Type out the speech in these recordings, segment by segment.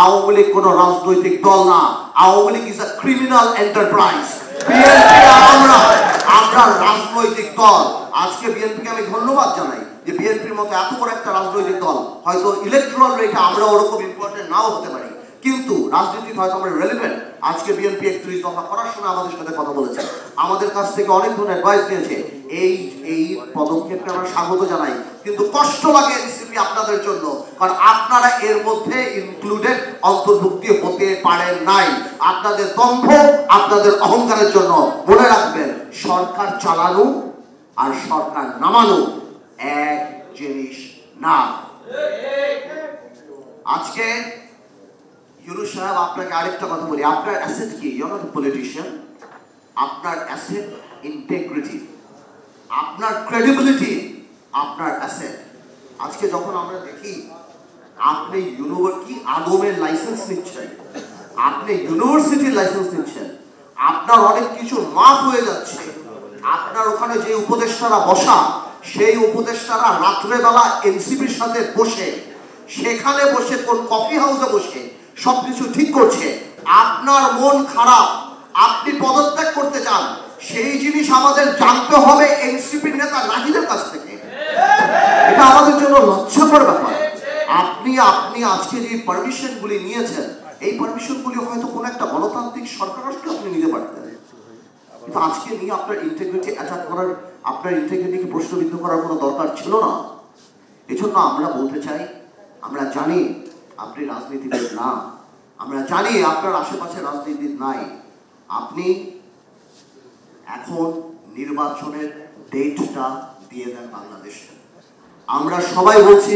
আওয়ামী লীগ কোনো রাজনৈতিক দল না। Awami League is a criminal enterprise. আমরা রাজনৈতিক দল। আজকে বিএনপিকে আমি ধন্যবাদ জানাই যে বিএনপির মতো এত বড় একটা রাজনৈতিক দল, হয়তো ইলেকট্রাল রেটে আমরা ওরকম ইম্পর্টেন্ট নাও হতে পারি, কিন্তু রাজনীতিতে হয়তো আমরা রেলিভেন্ট। আজকে বিএনপি 31 দফা করার সময় আমাদের সাথে কথা বলেছে, আমাদের কাছ থেকে অনেক ধরনের অ্যাডভাইস নিয়েছে। এই পদক্ষেপকে আমরা স্বাগত জানাই, কিন্তু কষ্ট লাগে এনসিপি আপনাদের জন্য, কারণ আপনারা এর মধ্যে ইনক্লুডেড অন্তর্ভুক্তি হতে পারেন নাই। আপনাদের দম্ভ, আপনাদের অহংকারের জন্য। মনে রাখবেন, সরকার চালানো আর সরকার নামানো এক জিনিস না। আজকে ইউনুস সাহেব, আপনাকে আরেকটা কথা বলি, আপনার অ্যাসেট কি? You are not a politician. আপনার অ্যাসেট ইন্টিগ্রিটি, আপনার ক্রেডিবিলিটি, আপনার অ্যাসেট। আজকে যখন আমরা দেখি আপনি ইউনিভার্সিটি আদমের লাইসেন্স নিচ্ছেন, আপনি ইউনিভার্সিটির লাইসেন্স নিচ্ছেন, আপনার অনেক কিছু মাফ হয়ে যাচ্ছে। আপনার ওখানে যে উপদেষ্টারা বসা, সেই উপদেষ্টারা রাত্রেবেলা এনসিপির সাথে বসে, সেখানে বসে কোন কফি হাউসে বসে সবকিছু ঠিক করছে। আপনার মন খারাপ, আপনি পদত্যাগ করতে চান, সেই জিনিস আমাদের জানতে হবে এনসিপির নেতা নাহিদের কাছ থেকে। এটা আমাদের জন্য লজ্জাকর ব্যাপার। আপনি আজকে যে পারমিশন গুলি নিয়েছেন, এই পারমিশন গুলি হয়তো কোন একটা গণতান্ত্রিক সরকার আসলে আপনি নিতে পারতেন, কিন্তু আজকে নিয়ে আপনার ইন্টিগ্রিটি অ্যাটাক করার, আপনার ইন্টিগ্রিটিকে প্রশ্নবিদ্ধ করার কোনো দরকার ছিল না। এজন্য আমরা বলতে চাই, আমরা জানি আপনি রাজনীতিবিদ না, আমরা জানি আপনার আশেপাশে রাজনীতি নাই। আপনি এখন নির্বাচনের ডেটটা দিয়ে দেন বাংলাদেশে। আমরা সবাই বলছি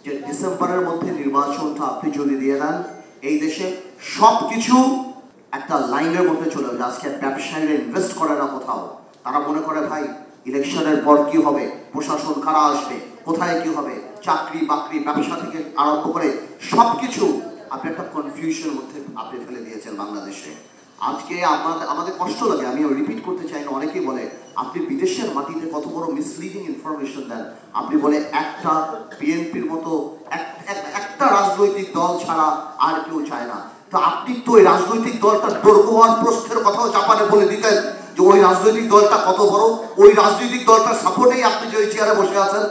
যে ডিসেম্বরের মধ্যে নির্বাচনটা আপনি যদি দিয়ে দেন, এই দেশে সবকিছু একটা লাইনের মধ্যে চলে যাবে। আজকে ব্যবসায়ীরা ইনভেস্ট করে না কোথাও, তারা মনে করে ভাই ইলেকশনের পর কি হবে, প্রশাসন কারা আসবে, কোথায় কি হবে, চাকরি বাকরি ব্যবসা থেকে আরম্ভ করে সবকিছু আপনি একটা কনফিউশনের মধ্যে আপনি ফেলে দিয়েছেন বাংলাদেশে। আজকে আমাদের কষ্ট লাগে, আমি রিপিট করতে চাই না। অনেকেই বলে আপনি বিদেশের মাটিতে কত বড় মিসলিডিং ইনফরমেশন দেন। আপনি বলে একটা বিএনপির মতো একটা রাজনৈতিক দল ছাড়া আর কেউ চায় না। তো আপনি তো ওই রাজনৈতিক দলটার দৈর্ঘ্য আর প্রস্থের কথাও জাপানে বলে দিতেন যে ওই রাজনৈতিক দলটা কত বড়। ওই রাজনৈতিক দলটার সাপোর্টেই আপনি যে চেয়ারে বসে আছেন,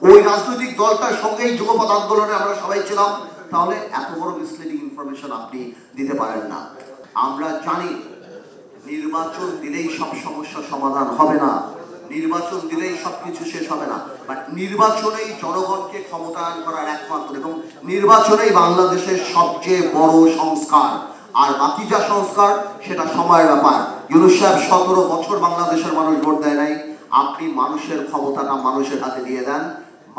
ওই রাজনৈতিক দলটার সঙ্গেই যুগপৎ আন্দোলনে আমরা সবাই ছিলাম। তাহলে এত বড় মিসলিডিং ইনফরমেশন আপনি দিতে পারেন না। আমরা জানি নির্বাচন দিলেই সব সমস্যার সমাধান হবে না, নির্বাচন দিলেই সবকিছু শেষ হবে না, বাট নির্বাচনেই জনগণকে ক্ষমতায়ন করার একমাত্র, এবং নির্বাচনেই বাংলাদেশের সবচেয়ে বড় সংস্কার। আর বাকি যা সংস্কার সেটা সময়ের ব্যাপার। ইউনুস সাহেব 17 বছর বাংলাদেশের মানুষ ভোট দেয় নাই। আপনি মানুষের ক্ষমতাটা মানুষের হাতে দিয়ে দেন,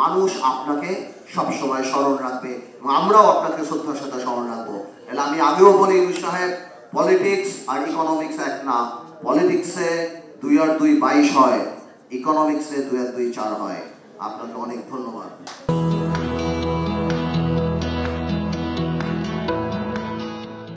মানুষ আপনাকে সব সময় স্মরণ রাখবে, এবং আমরাও আপনাকে শ্রদ্ধার সাথে স্মরণ রাখবো। তাহলে আমি আগেও বলি, ইউনুস সাহেব, পলিটিক্স আর ইকোনমিক্স এক না। পলিটিক্সে 2 আর 2 22 হয়, ইকোনমিক্সে 2 আর 2 4 হয়। আপনাকে অনেক ধন্যবাদ।